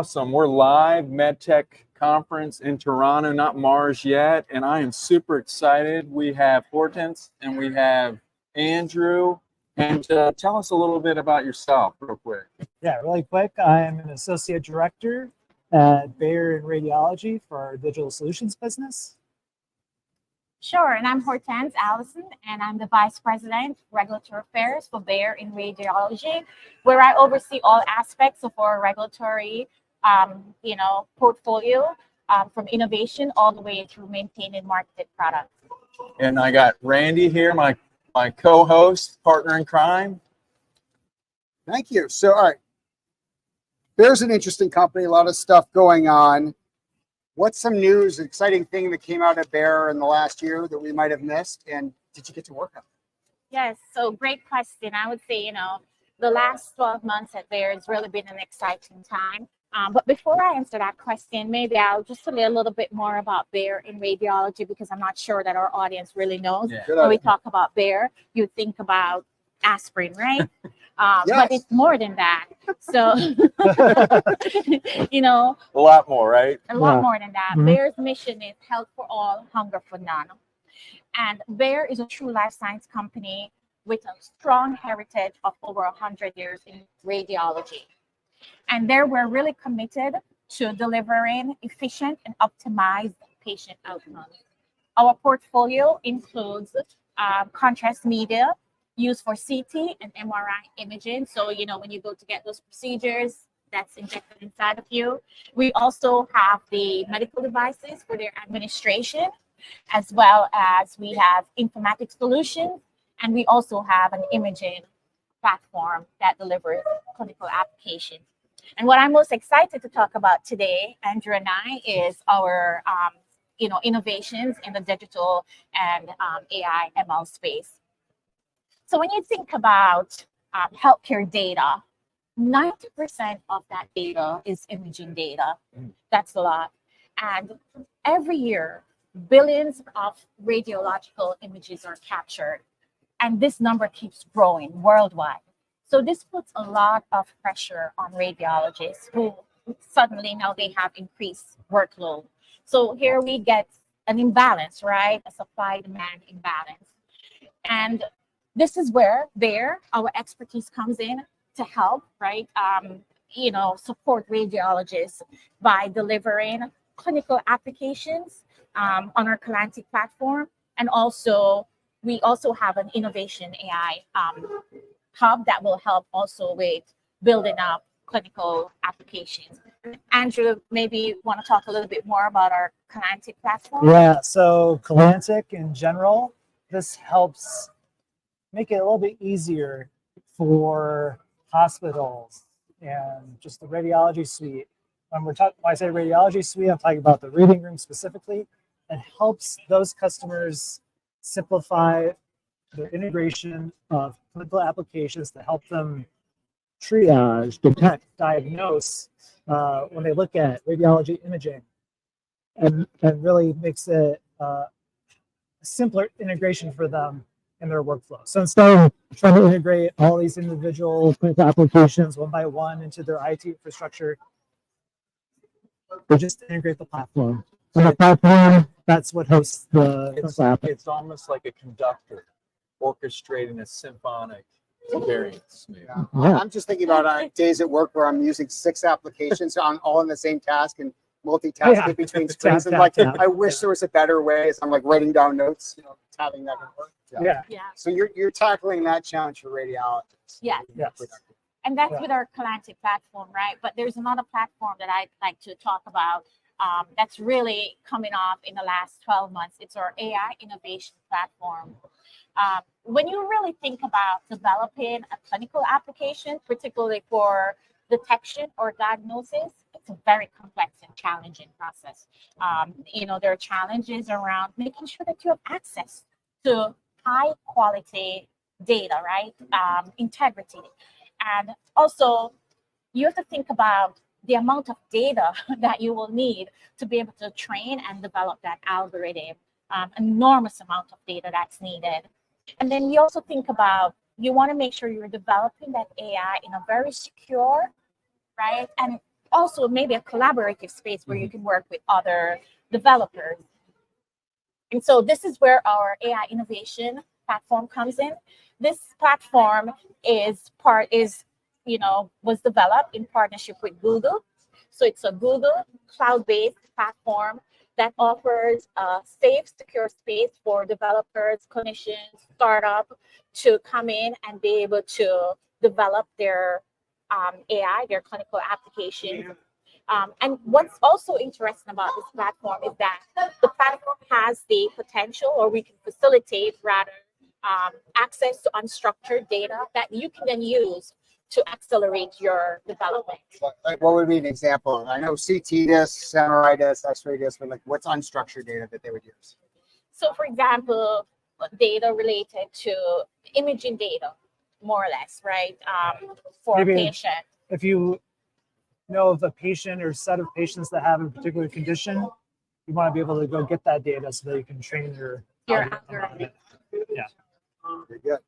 awesome. We're live, MedTech Conference in Toronto, not Mars yet, and I am super excited. We have Hortense and we have Andrew. And tell us a little bit about yourself real quick. Yeah, really quick. I am an associate director at Bayer in Radiology for our digital solutions business. Sure, and I'm Hortense Allison, and I'm the Vice President, Regulatory Affairs for Bayer in Radiology, where I oversee all aspects of our regulatory, portfolio, from innovation all the way through maintained and marketed products. And I got Randy here, my co-host, partner in crime. Thank you. So, all right, Bayer's an interesting company, a lot of stuff going on. What's some news, exciting thing that came out of Bayer in the last year that we might have missed? And did you get to work on it? Yes, so great question. I would say, the last 12 months at Bayer has really been an exciting time. But before I answer that question, maybe I'll just tell you a little bit more about Bayer in radiology, because I'm not sure that our audience really knows. Yeah. When we talk about Bayer, you think about aspirin, right? Yes. But it's more than that. So, A lot more, right? a lot more than that. Mhm. Bayer's mission is health for all, hunger for none. And Bayer is a true life science company with a strong heritage of over 100 years in radiology. And there we're really committed to delivering efficient and optimized patient outcomes. Our portfolio includes contrast media used for CT and MRI imaging. So, when you go to get those procedures, that's injected inside of you. We also have the medical devices for their administration, as well as we have informatics solutions, and we also have an imaging platform that delivers clinical applications. And what I'm most excited to talk about today, Andrew and I, is our innovations in the digital and AI ML space. So when you think about healthcare data, 90% of that data is imaging data. That's a lot. And every year, billions of radiological images are captured. And this number keeps growing worldwide. So this puts a lot of pressure on radiologists who suddenly now they have increased workload. So here we get an imbalance, right? A supply-demand imbalance. And this is where Bayer, our expertise comes in to help, right? Support radiologists by delivering clinical applications on our Calantic platform. And also, we also have an innovation AI hub that will help also with building up clinical applications. Andrew, maybe you want to talk a little bit more about our Calantic platform? Yeah, so Calantic in general, this helps make it a little bit easier for hospitals and just the radiology suite. When I say radiology suite, I'm talking about the reading room specifically. It helps those customers simplify the integration of clinical applications to help them triage, detect, diagnose when they look at radiology imaging, and really makes it a simpler integration for them in their workflow. So instead of trying to integrate all these individual clinical applications one by one into their IT infrastructure, they just integrate the platform. And the platform, that's what hosts the clinical app. It's almost like a conductor orchestrating a symphonic experience. Yeah. Yeah. I'm just thinking about days at work where I'm using 6 applications all in the same task and multitasking between screens. And I wish there was a better way as I'm writing down notes, having that work. Yeah. So you're tackling that challenge for radiologists. Yes. Yes. And that's with our Calantic platform, right? But there's another platform that I'd like to talk about that's really coming off in the last 12 months. It's our AI innovation platform. When you really think about developing a clinical application, particularly for detection or diagnosis, it's a very complex and challenging process. There are challenges around making sure that you have access to high quality data, right? Integrity. And also, you have to think about the amount of data that you will need to be able to train and develop that algorithm. An enormous amount of data that's needed. And then you also think about, you want to make sure you're developing that AI in a very secure, right, and also maybe a collaborative space where you can work with other developers. And so this is where our AI innovation platform comes in. This platform was developed in partnership with Google. So it's a Google cloud-based platform that offers a safe, secure space for developers, clinicians, startup to come in and be able to develop their AI, their clinical applications. And what's also interesting about this platform is that the platform has the potential, or we can facilitate rather, access to unstructured data that you can then use to accelerate your development. Like, what would be an example? I know CT discs, MRI discs, X-ray discs, but like, what's unstructured data that they would use? So, for example, data related to imaging data, more or less, right? For Maybe a patient. If you know of a patient or set of patients that have a particular condition, you want to be able to go get that data so that you can train your algorithm on it. Yeah. Very good.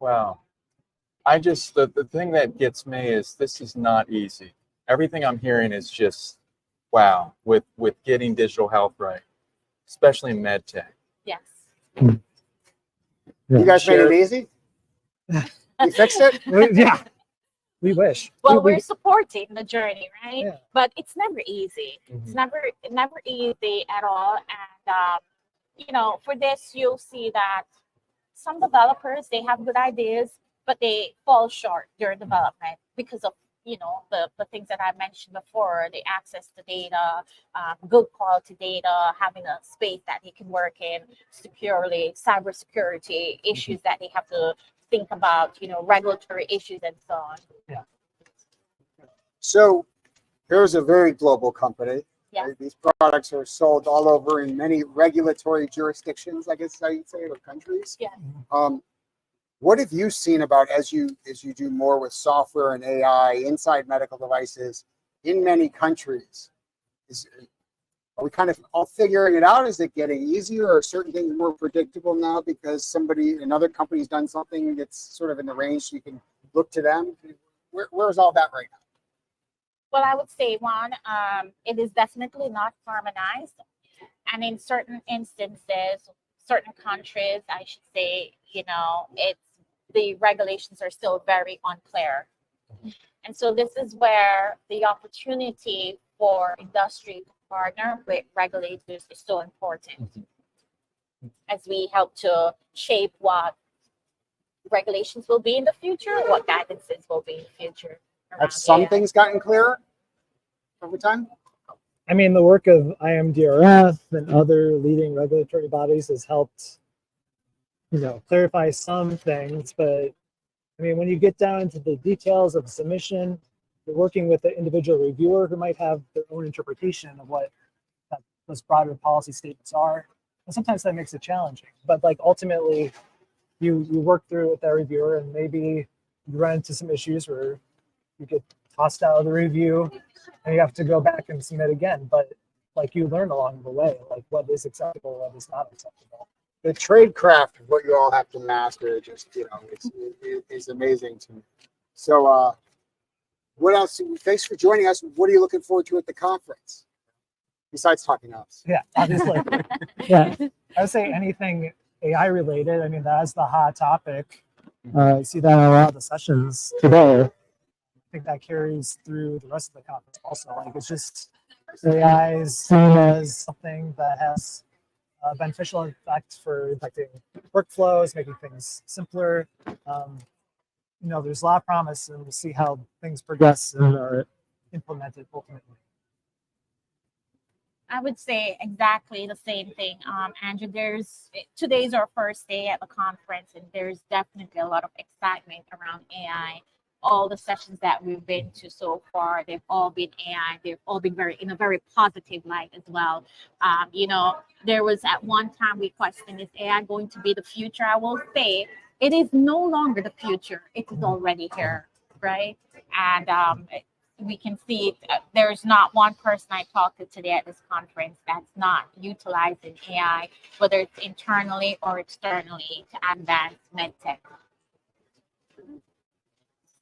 Wow. The thing that gets me is this is not easy. Everything I'm hearing is just wow with getting digital health right, especially in MedTech. Yes. You guys made Share- it easy? You fixed it? Yeah, we wish. Well, we, we're supporting the journey, right? Yeah. But it's never easy. It's never easy at all. And for this, you'll see that some developers, they have good ideas, but they fall short during development because of the things that I mentioned before, the access to data, good quality data, having a space that they can work in securely, cybersecurity issues that they have to think about, regulatory issues and so on. Yeah. So here's a very global company. Yeah. Right? These products are sold all over in many regulatory jurisdictions, I guess you'd say, or countries. Yeah. What have you seen about as you do more with software and AI inside medical devices in many countries? Are we kind of all figuring it out? Is it getting easier, or are certain things more predictable now because another company's done something that's sort of in the range so you can look to them? Where's all that right now? Well, I would say, one, it is definitely not harmonized. And in certain instances, certain countries, I should say, the regulations are still very unclear. And so this is where the opportunity for industry to partner with regulators is so important as we help to shape what regulations will be in the future, what guidances will be in the future. Have some things gotten clearer over time? I mean, the work of IMDRF and other leading regulatory bodies has helped, clarify some things. But I mean, when you get down into the details of submission, you're working with the individual reviewer who might have their own interpretation of what those broader policy statements are. And sometimes that makes it challenging. But like ultimately, you work through it with that reviewer, and maybe you run into some issues where you get tossed out of the review and you have to go back and submit again. But like you learn along the way, like what is acceptable, what is not acceptable. The trade craft of what you all have to master, just is amazing to me. So, what else? Thanks for joining us. What are you looking forward to at the conference besides talking to us? Yeah, obviously. Yeah, I would say anything AI related. I mean, that's the hot topic. You see that in a lot of the sessions today. I think that carries through the rest of the conference also. Like, it's just AI is seen as something that has beneficial effects for impacting workflows, making things simpler. There's a lot of promise, and we'll see how things progress and are implemented ultimately. I would say exactly the same thing, Andrew. Today's our first day at the conference, and there's definitely a lot of excitement around AI. All the sessions that we've been to so far, they've all been AI. They've all been in a very positive light as well. There was at one time we questioned, is AI going to be the future? I will say it is no longer the future. It is already here, right? And we can see there's not one person I talked to today at this conference that's not utilizing AI, whether it's internally or externally, to advance MedTech.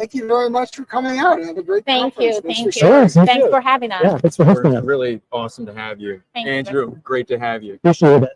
thank you very much for coming out and have a great Thank conference. you. Thanks Thank for you. sharing. Sure, Thanks for having us. Yeah, thanks for hosting We're us. really awesome to have you. Thank you. Andrew, great to have you. Appreciate it.